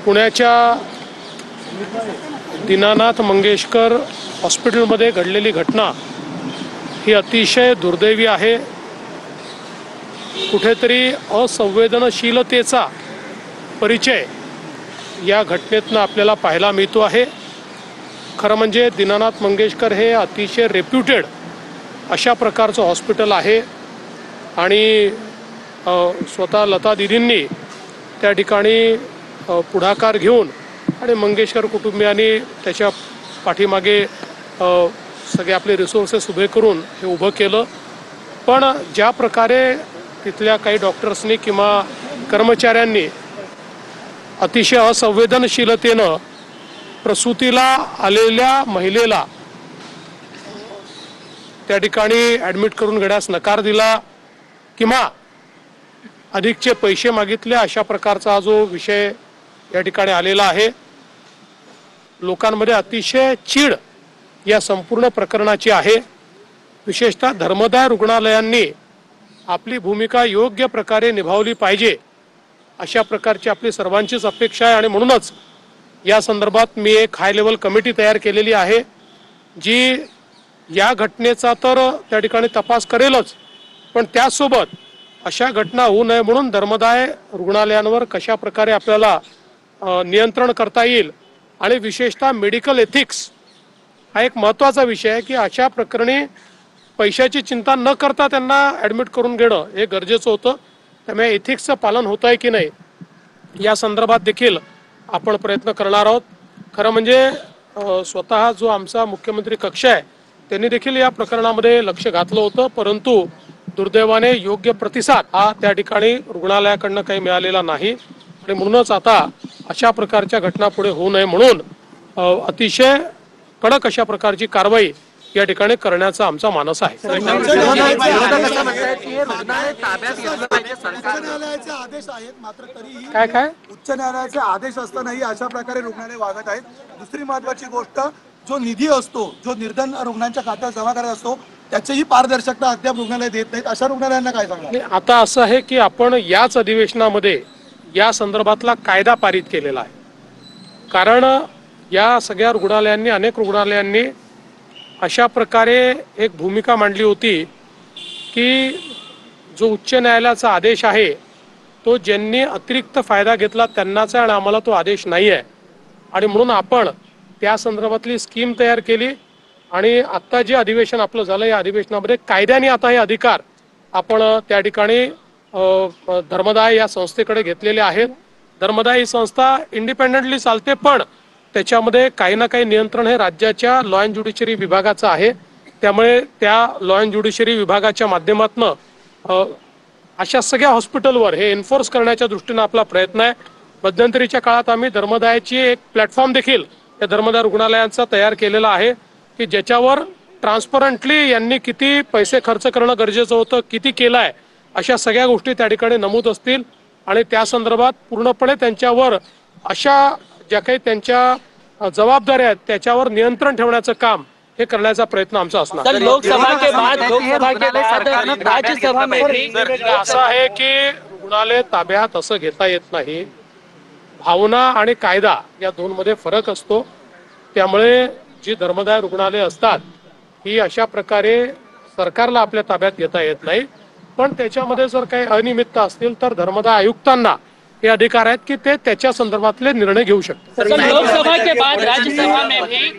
पुण्याच्या दीनानाथ मंगेशकर हॉस्पिटलमध्ये घडलेली घटना ही अतिशय दुर्दैवी आहे। कुठेतरी असंवेदनशीलतेचा परिचय या घटनेतनं आपल्याला पाहायला मिळतो आहे। खरं म्हणजे दीनानाथ मंगेशकर हे अतिशय रेप्युटेड अशा प्रकारचं हॉस्पिटल आहे आणि स्वतः लता दीदींनी त्या ठिकाणी पुढाकार घेऊन आणि मंगेशकर कुटुंबियांनी त्याच्या पाठीमागे सगळे आपले रिसोर्सेस उभे करून हे उभं केलं। पण ज्या प्रकारे तिथल्या काही डॉक्टर्सनी किंवा कर्मचाऱ्यांनी अतिशय असंवेदनशीलतेनं प्रसूतीला आलेल्या महिलेला त्या ठिकाणी ॲडमिट करून घेण्यास नकार दिला किंवा अधिकचे पैसे मागितले, अशा प्रकारचा जो विषय या ठिकाणी आलेला आहे। लोकांमध्ये अतिशय चीड या संपूर्ण प्रकरणाची आहे। विशेषतः धर्मदाय रुग्णालयांनी आपली भूमिका योग्य प्रकारे निभावली पाहिजे अशा प्रकारची आपली सर्वांचीच अपेक्षा आहे आणि म्हणूनच या संदर्भात मी एक हाय लेवल कमिटी तयार केलेली आहे जी या घटनेचा तर त्या ठिकाणी तपास करेलच, पण त्यासोबत अशा घटना होऊ नये म्हणून धर्मदाय रुग्णालयांवर कशा प्रकारे आपल्याला नियंत्रण करता येईल आणि विशेषतः मेडिकल एथिक्स हा एक महत्त्वाचा विषय आहे की अशा प्रकरणी पैशाची चिंता न करता त्यांना ॲडमिट करून घेणं हे गरजेचं होतं। त्यामुळे एथिक्सचं पालन होत आहे की नाही या संदर्भात देखील आपण प्रयत्न करणार आहोत। खरं म्हणजे स्वतः जो आमचा मुख्यमंत्री कक्ष आहे त्यांनी देखील या प्रकरणामध्ये लक्ष घातलं होतं, परंतु दुर्दैवाने योग्य प्रतिसाद हा त्या ठिकाणी रुग्णालयाकडनं काही मिळालेला नाही आणि म्हणूनच आता अशा प्रकारच्या घटना पुढे होऊ नये म्हणून अतिशय कडक अशा प्रकारची कारवाई या ठिकाणी करण्याचा आमचा मानस आहे। काय काय उच्च न्यायालयाचे आदेश असतानाही अशा प्रकारे रुग्णालय वागत आहेत। दुसरी महत्वाची गोष्ट, जो निधी असतो जो निर्धन रुग्णांच्या खात्यात जमा करत असतो त्याचीही पारदर्शकता अद्याप रुग्णालय देत नाहीत। अशा रुग्णालयांना काय सांगणार? आता असं आहे की आपण याच अधिवेशनामध्ये या संदर्भातला कायदा पारित केलेला आहे, कारण या सगळ्या रुग्णालयांनी अनेक रुग्णालयांनी अशा प्रकारे एक भूमिका मांडली होती की जो उच्च न्यायालयाचा आदेश आहे तो ज्यांनी अतिरिक्त फायदा घेतला त्यांनाच आहे आणि आम्हाला तो आदेश नाही आहे आणि म्हणून आपण त्या संदर्भातली स्कीम तयार केली आणि आत्ता जे अधिवेशन आपलं झालं या अधिवेशनामध्ये कायद्याने आता हे अधिकार आपण त्या ठिकाणी धर्मदाय या संस्थेकडे घेतलेले आहेत। धर्मदाय ही संस्था इंडिपेंडेंटली चालते, पण त्याच्यामध्ये काही ना काही नियंत्रण हे राज्याच्या लॉ अँड ज्युडिशरी विभागाचं आहे। त्यामुळे त्या लॉ अँड ज्युडिशरी विभागाच्या माध्यमातून अशा सगळ्या हॉस्पिटलवर हे एन्फोर्स करण्याच्या दृष्टीने आपला प्रयत्न आहे। मध्यंतरीच्या काळात आम्ही धर्मदायाची एक प्लॅटफॉर्म देखील या धर्मदाय रुग्णालयांचा तयार केलेला आहे की ज्याच्यावर ट्रान्सपरंटली यांनी किती पैसे खर्च करणं गरजेचं होतं, किती केलं आहे, अशा सगळ्या गोष्टी त्या ठिकाणी नमूद असतील आणि त्या संदर्भात पूर्णपणे त्यांच्यावर अशा ज्या काही त्यांच्या जबाबदाऱ्या आहेत त्याच्यावर नियंत्रण ठेवण्याचं काम हे करण्याचा प्रयत्न आमचा असणार। लोकसभा के बाद राज्यसभा में असं आहे की रुग्णालय ताब्यात असं घेता येत नाही। भावना आणि कायदा या दोन मध्ये फरक असतो। त्यामुळे जी धर्मदाय रुग्णालय असतात ही अशा प्रकारे सरकारला आपल्या ताब्यात घेता येत नाही, पण त्याच्यामध्ये जर काही अनियमितता असतील तर धर्मदाय आयुक्तांना हे अधिकार आहेत की ते त्याच्या संदर्भातले निर्णय घेऊ शकतात। लोकसभा के बाद राज्यसभा में भी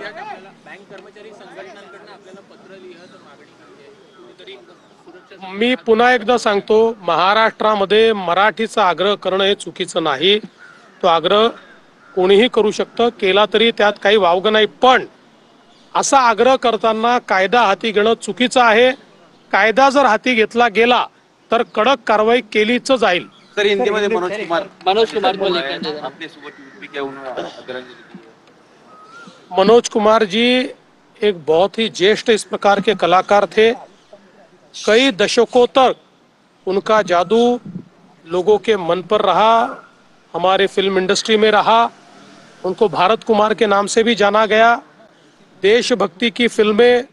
मी पुन्हा एकदा सांगतो, महाराष्ट्रामध्ये मराठीचा आग्रह करणं हे चुकीचं नाही। तो आग्रह कोणीही करू शकतं, केला तरी त्यात काही वावगं नाही, पण असा आग्रह करताना कायदा हाती घेणं चुकीचं आहे। कायदा जर हाती घेतला गेला तर कडक कारवाई केलीच जाईल। सर, हिंदीमध्ये मनोज कुमार बोले मनोज कुमार जी एक बहुत ही ज्येष्ठ इस प्रकार के कलाकार थे। कई दशकों तक उनका जादू लोगों के मन पर रहा, हमारे फिल्म इंडस्ट्री में रहा। उनको भारत कुमार के नाम से भी जाना गया। देशभक्ति की फिल्में